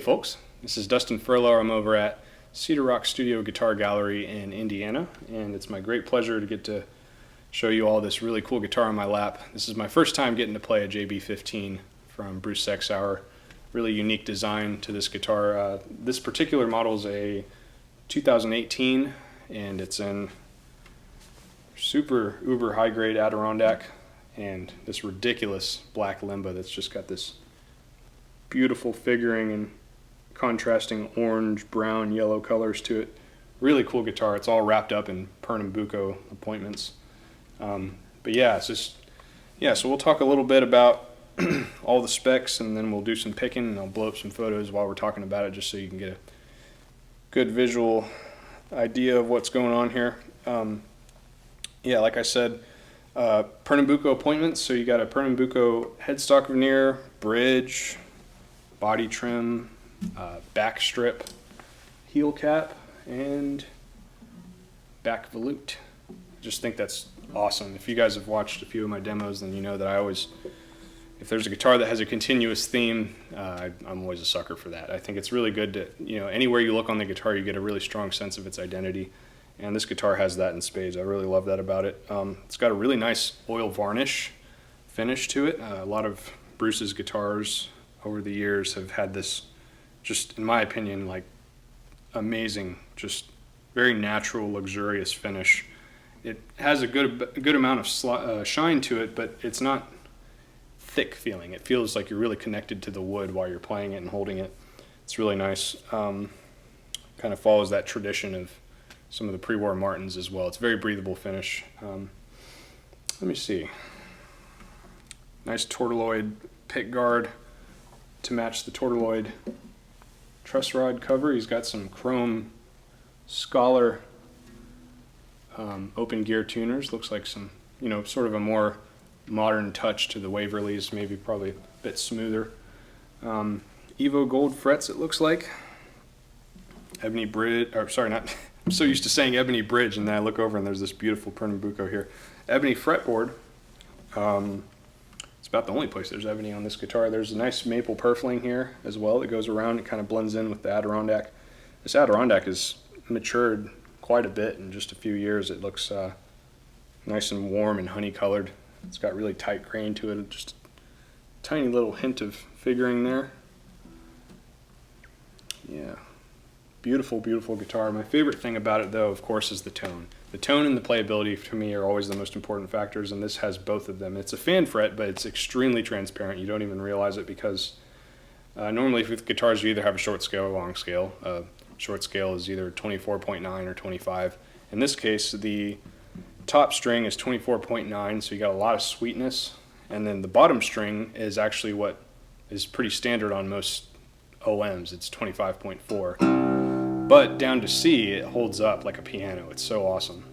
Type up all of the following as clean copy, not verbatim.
folks, this is Dustin Furlow. I'm over at Cedar Rock Studio Guitar Gallery in Indiana, and it's my great pleasure to get to show you all this really cool guitar on my lap. This is my first time getting to play a JB-15 from Bruce Sexauer. Really unique design to this guitar. This particular model is a 2018, and it's in super uber high grade Adirondack and this ridiculous black Limba that's just got this beautiful figuring and contrasting orange, brown, yellow colors to it. Really cool guitar. It's all wrapped up in Pernambuco appointments. But yeah, so we'll talk a little bit about all the specs, and then we'll do some picking, and I'll blow up some photos while we're talking about it just so you can get a good visual idea of what's going on here. Yeah, like I said, Pernambuco appointments. So you got a Pernambuco headstock veneer, bridge, body trim, back strip, heel cap, and back volute. Just think that's awesome. If you guys have watched a few of my demos, then you know that I always, if there's a guitar that has a continuous theme, I'm always a sucker for that. I think it's really good to, anywhere you look on the guitar, you get a really strong sense of its identity. And this guitar has that in spades. I really love that about it. It's got a really nice oil varnish finish to it. A lot of Bruce's guitars over the years have had this, just in my opinion, like amazing, just very natural, luxurious finish. It has a good amount of shine to it, but it's not thick feeling. It feels like you're really connected to the wood while you're playing it and holding it. It's really nice. Kind of follows that tradition of some of the pre-war Martins as well. It's a very breathable finish. Let me see. Nice tortoloid pick guard to match the tortoloid truss rod cover. He's got some chrome Scholar open gear tuners. Looks like some, sort of a more modern touch to the Waverleys, maybe probably a bit smoother. Evo gold frets, it looks like. Ebony bridge, or sorry, not, I'm so used to saying ebony bridge, and then I look over and there's this beautiful Pernambuco here. Ebony fretboard. It's about the only place there's ebony on this guitar. There's a nice maple purfling here as well that goes around. It kind of blends in with the Adirondack. This Adirondack has matured quite a bit in just a few years. It looks nice and warm and honey colored. It's got really tight grain to it. Just a tiny little hint of figuring there. Yeah. Beautiful, beautiful guitar. My favorite thing about it, though, of course, is the tone. The tone and the playability, to me, are always the most important factors, and this has both of them. It's a fan fret, but it's extremely transparent. You don't even realize it because normally with guitars, you either have a short scale or long scale. Short scale is either 24.9 or 25. In this case, the top string is 24.9, so you got a lot of sweetness, and then the bottom string is actually what is pretty standard on most OMs. It's 25.4. But down to C, it holds up like a piano. It's so awesome.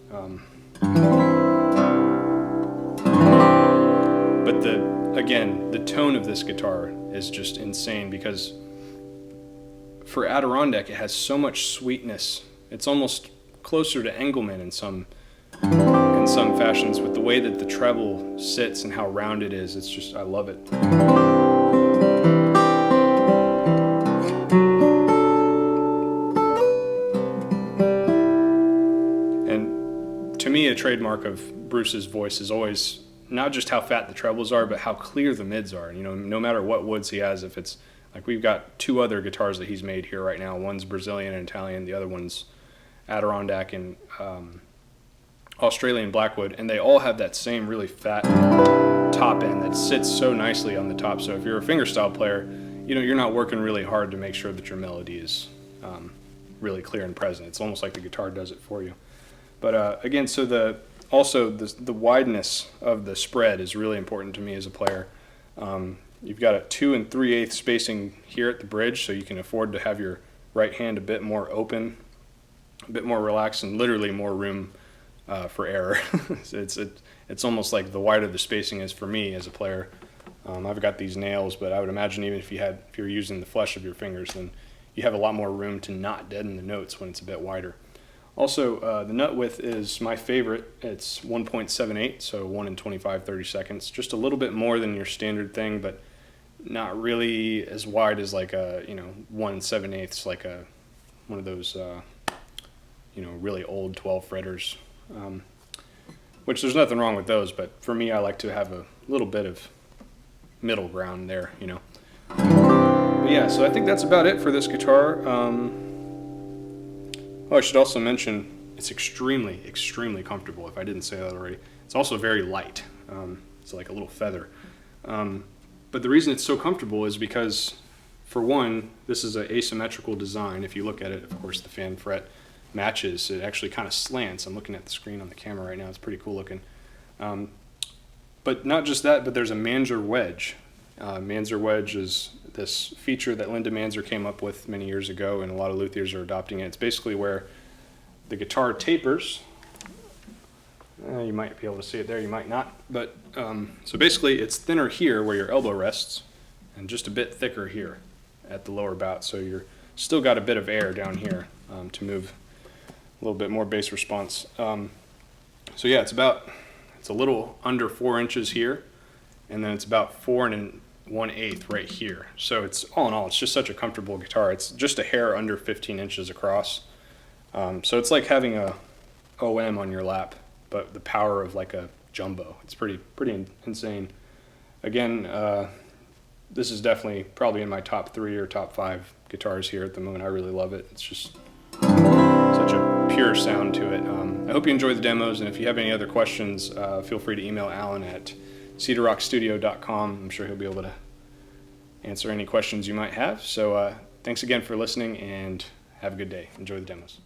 But again, the tone of this guitar is just insane because for Adirondack, it has so much sweetness. It's almost closer to Engelmann in some fashions with the way that the treble sits and how round it is. It's just, I love it. To me, a trademark of Bruce's voice is always not just how fat the trebles are, but how clear the mids are. No matter what woods he has, if it's like we've got two other guitars that he's made here right now. One's Brazilian and Italian, the other one's Adirondack and Australian Blackwood, and they all have that same really fat top end that sits so nicely on the top. So if you're a fingerstyle player, you're not working really hard to make sure that your melody is really clear and present. It's almost like the guitar does it for you. But again, so the wideness of the spread is really important to me as a player. You've got a 2 3/8 spacing here at the bridge, so you can afford to have your right hand a bit more open, a bit more relaxed, and literally more room for error. It's almost like the wider the spacing is for me as a player. I've got these nails, but I would imagine even if you're using the flesh of your fingers, then you have a lot more room to not deaden the notes when it's a bit wider. Also, the nut width is my favorite. It's 1.78, so 1 in 25/32, just a little bit more than your standard thing, but not really as wide as like a 1 7/8, like one of those really old 12 fretters, which there's nothing wrong with those, but for me I like to have a little bit of middle ground there. But yeah, so I think that's about it for this guitar. I should also mention it's extremely, extremely comfortable, if I didn't say that already. It's also very light. It's like a little feather. But the reason it's so comfortable is because, for one, this is an asymmetrical design. If you look at it, of course, the fan fret matches. It actually kind of slants. I'm looking at the screen on the camera right now. It's pretty cool looking. But not just that, but there's a Manzer wedge. Manzer wedge is this feature that Linda Manzer came up with many years ago, and a lot of luthiers are adopting it. It's basically where the guitar tapers. You might be able to see it there, you might not. But so basically it's thinner here where your elbow rests and just a bit thicker here at the lower bout. So you're still got a bit of air down here to move a little bit more bass response. So yeah, it's a little under 4 inches here, and then it's about 4 1/8 right here. So it's all in all, it's just such a comfortable guitar. It's just a hair under 15 inches across. So it's like having a OM on your lap, but the power of like a jumbo. It's pretty insane. Again, this is definitely probably in my top 3 or top 5 guitars here at the moment. I really love it. It's just such a pure sound to it. I hope you enjoy the demos, and if you have any other questions, feel free to email Alan at cedarrockstudio.com. I'm sure he'll be able to answer any questions you might have. So thanks again for listening, and have a good day. Enjoy the demos.